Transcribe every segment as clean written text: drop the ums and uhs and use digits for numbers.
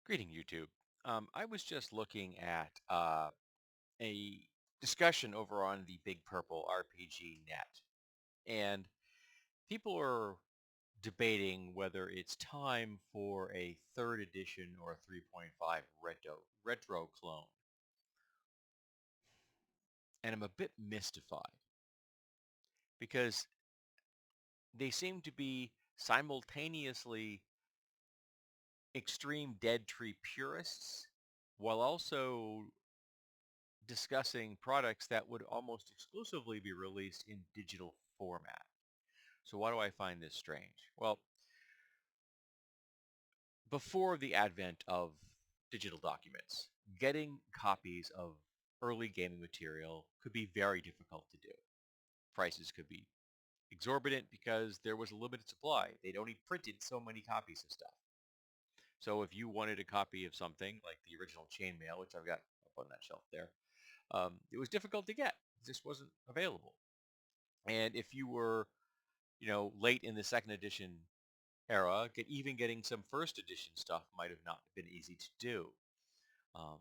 Greeting, YouTube. I was just looking at a discussion over on the Big Purple RPG net, and people are debating whether it's time for a third edition or a 3.5 retro clone. And I'm a bit mystified because they seem to be simultaneously extreme dead tree purists while also discussing products that would almost exclusively be released in digital format. So why do I find this strange? Well, before the advent of digital documents, getting copies of early gaming material could be very difficult to do. Prices could be exorbitant because there was a limited supply. They'd only printed so many copies of stuff. So if you wanted a copy of something like the original chainmail, which I've got up on that shelf there, it was difficult to get. It just wasn't available. And if you were, late in the second edition era, even getting some first edition stuff might have not been easy to do. Um,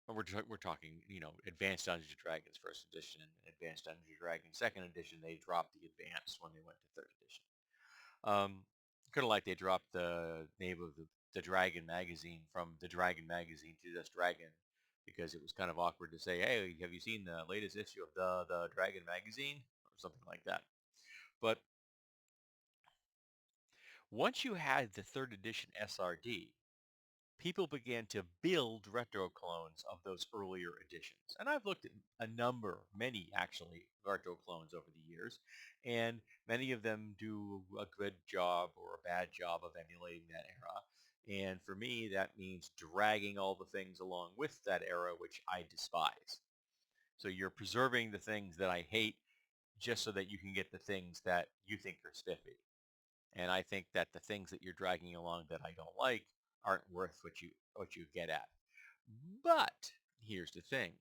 and we're talking, Advanced Dungeons and Dragons first edition and Advanced Dungeons and Dragons second edition. They dropped the advanced when they went to third edition. Um, kind of like they dropped the name of the Dragon magazine from the Dragon magazine to just Dragon because it was kind of awkward to say, hey, have you seen the latest issue of the Dragon magazine or something like that. But once you had the third edition SRD, people began to build retro clones of those earlier editions. And I've looked at many actually, retro clones over the years, and many of them do a good job or a bad job of emulating that era. And for me, that means dragging all the things along with that era, which I despise. So you're preserving the things that I hate just so that you can get the things that you think are spiffy. And I think that the things that you're dragging along that I don't like aren't worth what you get at. But here's the thing.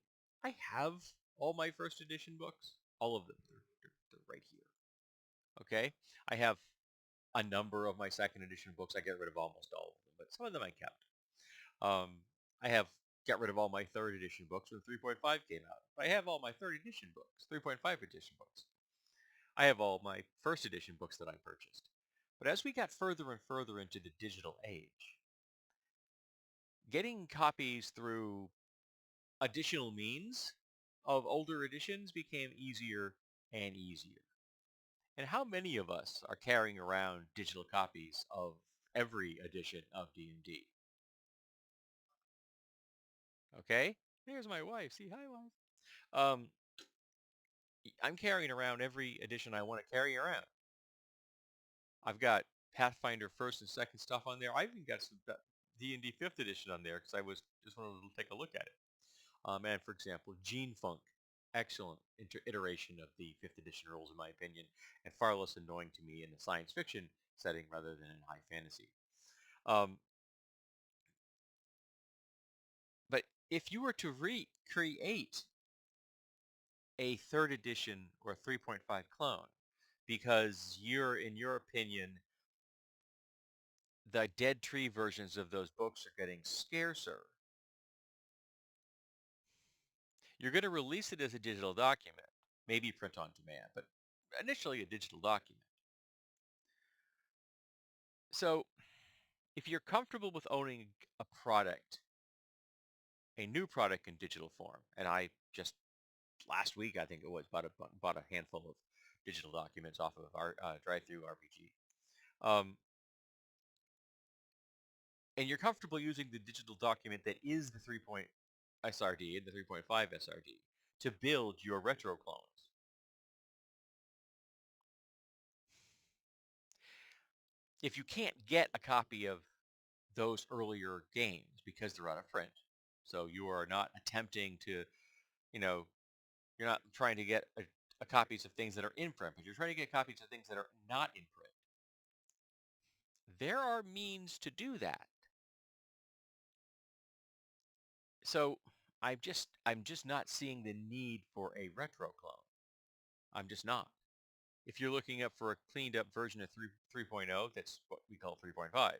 I have all my first edition books. All of them. They're right here. Okay? I have a number of my second edition books. I get rid of almost all of them, but some of them I kept. Um, I have got rid of all my third edition books when 3.5 came out. I have all my third edition books, 3.5 edition books. I have all my first edition books that I purchased. But as we got further and further into the digital age, getting copies through additional means of older editions became easier and easier. And how many of us are carrying around digital copies of every edition of D&D? Okay? There's my wife. See, hi, wife. Um, I'm carrying around every edition I want to carry around. I've got Pathfinder first and second stuff on there. I've even got some D&D fifth edition on there because I was just wanted to take a look at it. And for example, Gene Funk, excellent iteration of the fifth edition rules in my opinion, and far less annoying to me in the science fiction setting rather than in high fantasy. Um, but if you were to recreate a third edition or a 3.5 clone, because in your opinion, the dead tree versions of those books are getting scarcer, you're going to release it as a digital document, maybe print on demand, but initially a digital document. So if you're comfortable with owning a product, a new product in digital form, and I just last week, I think it was, bought a handful of digital documents off of our drive-through RPG, um, and you're comfortable using the digital document that is the 3. SRD and the 3.5 SRD to build your retro clones. If you can't get a copy of those earlier games because they're out of print, so you are not attempting to, you know, you're not trying to get a copies of things that are in print, but you're trying to get copies of things that are not in print. There are means to do that. So I'm just not seeing the need for a retro clone. I'm just not. If you're looking up for a cleaned up version of 3.0, that's what we call 3.5.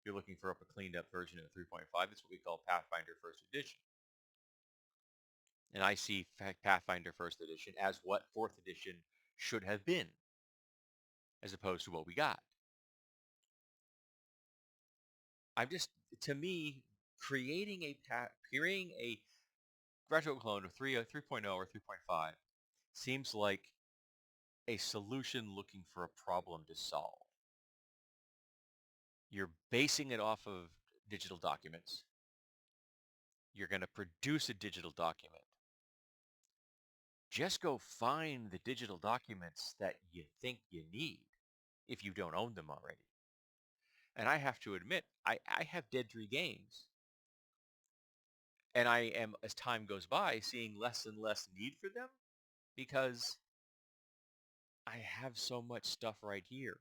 you're looking for a cleaned up version of 3.5. It's what we call Pathfinder First Edition. And I see Pathfinder First Edition as what 4th Edition should have been, as opposed to what we got. I'm just, to me, creating a retro clone of 3.0 or 3.5 seems like a solution looking for a problem to solve. You're basing it off of digital documents. You're going to produce a digital document. Just go find the digital documents that you think you need if you don't own them already. And I have to admit, I have Dead Tree games. And I am, as time goes by, seeing less and less need for them because I have so much stuff right here.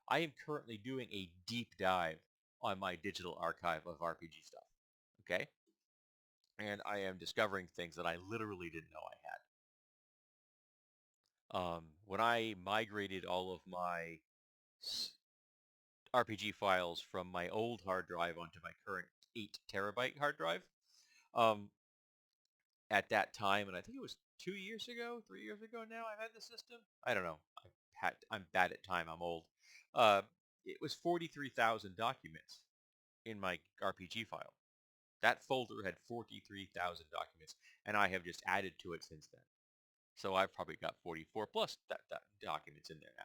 I am currently doing a deep dive on my digital archive of RPG stuff. Okay? And I am discovering things that I literally didn't know I had. When I migrated all of my RPG files from my old hard drive onto my current 8 terabyte hard drive, um, at that time, and I think it was 2 years ago, 3 years ago now, I've had the system. I don't know. I'm bad at time. I'm old. Uh, it was 43,000 documents in my RPG file. That folder had 43,000 documents, and I have just added to it since then. So I've probably got 44 plus that documents in there now.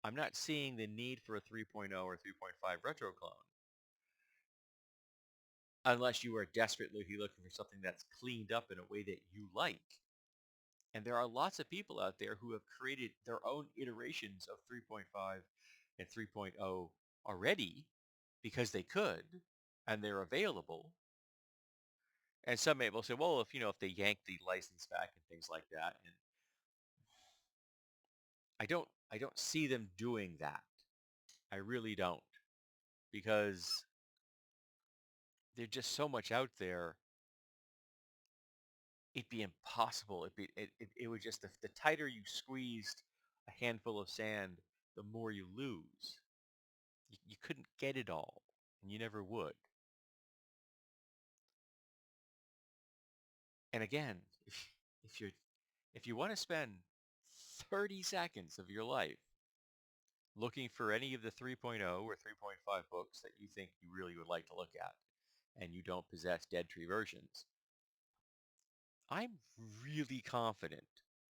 I'm not seeing the need for a 3.0 or 3.5 retro clone unless you are desperately looking for something that's cleaned up in a way that you like. And there are lots of people out there who have created their own iterations of 3.5 and 3.0 already because they could and they're available. And some people say, well, if they yank the license back and things like that, and I don't see them doing that. I really don't, because there's just so much out there. It'd be impossible. It would just, the tighter you squeezed a handful of sand, the more you lose. You couldn't get it all, and you never would. And again, if you if you want to spend 30 seconds of your life looking for any of the 3.0 or 3.5 books that you think you really would like to look at, and you don't possess Dead Tree versions, I'm really confident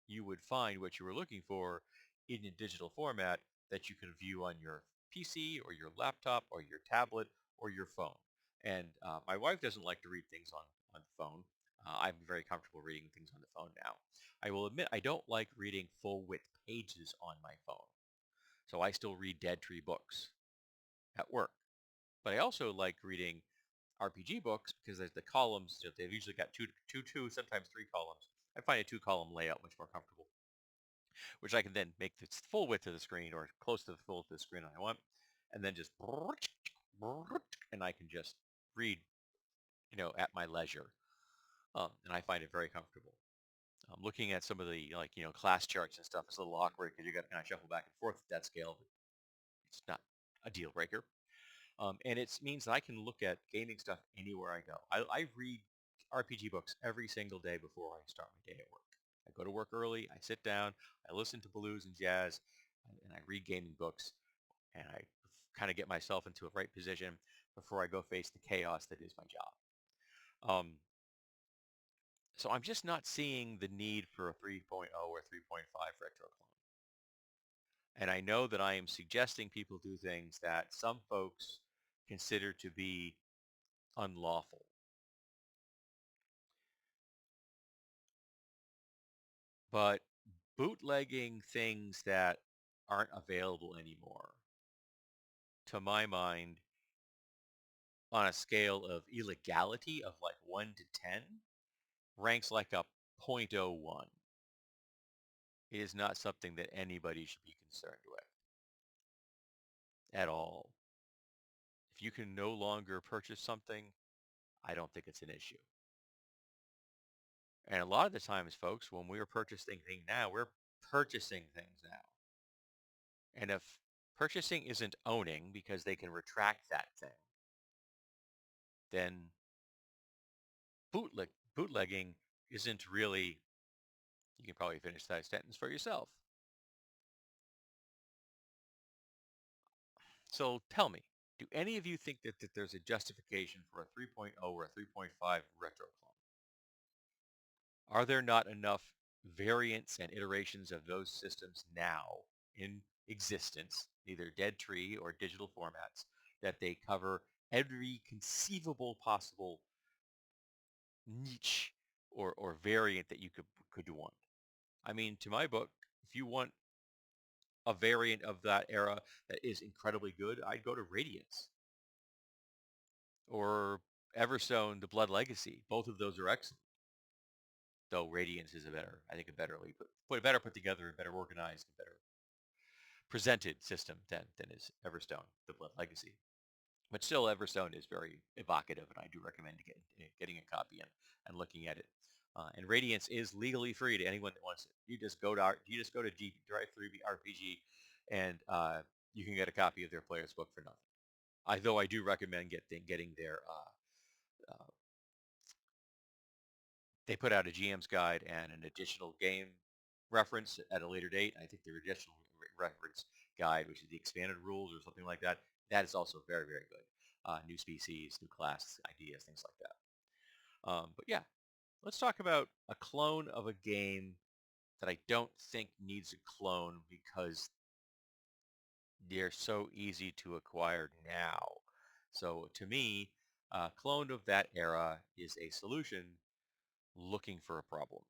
you would find what you were looking for in a digital format that you can view on your PC or your laptop or your tablet or your phone. And my wife doesn't like to read things on the phone. I'm very comfortable reading things on the phone now. I will admit I don't like reading full width pages on my phone. So I still read Dead Tree books at work. But I also like reading RPG books because there's the columns. They've usually got two, sometimes 3 columns. I find a 2 column layout much more comfortable, which I can then make the full width of the screen or close to the full width of the screen I want, and then just and I can just read, at my leisure, and I find it very comfortable. Looking at some of the class charts and stuff is a little awkward because you got to kind of shuffle back and forth at that scale. But it's not a deal breaker. And it means that I can look at gaming stuff anywhere I go. I read RPG books every single day before I start my day at work. I go to work early, I sit down, I listen to blues and jazz, and I read gaming books, and I kind of get myself into a right position before I go face the chaos that is my job. So I'm just not seeing the need for a 3.0 or 3.5 retro clone. And I know that I am suggesting people do things that some folks consider to be unlawful. But bootlegging things that aren't available anymore, to my mind, on a scale of illegality of like 1 to 10, ranks like a zero point zero 0.01. It is not something that anybody should be concerned with at all. If you can no longer purchase something, I don't think it's an issue. And a lot of the times, folks, when we're purchasing things now, we're purchasing things now. And if purchasing isn't owning because they can retract that thing, then bootlegging isn't really, you can probably finish that sentence for yourself. So tell me, do any of you think that there's a justification for a 3.0 or a 3.5 retro clone? Are there not enough variants and iterations of those systems now in existence, either dead tree or digital formats, that they cover every conceivable possible niche or variant that you could want? I mean, to my book, if you want a variant of that era that is incredibly good, I'd go to Radiance or Everstone, The Blood Legacy. Both of those are excellent. Though Radiance is I think a better better put together, a better organized, a better presented system than is Everstone, The Blood Legacy. But still, Everstone is very evocative, and I do recommend getting a copy and looking at it. And Radiance is legally free to anyone that wants it. You just go to Drive Through RPG, and you can get a copy of their player's book for nothing. Though I do recommend getting their they put out a GM's guide and an additional game reference at a later date. I think their additional reference guide, which is the expanded rules or something like that, that is also very, very good. New species, new class ideas, things like that. But yeah, let's talk about a clone of a game that I don't think needs a clone because they're so easy to acquire now. So to me, a clone of that era is a solution looking for a problem.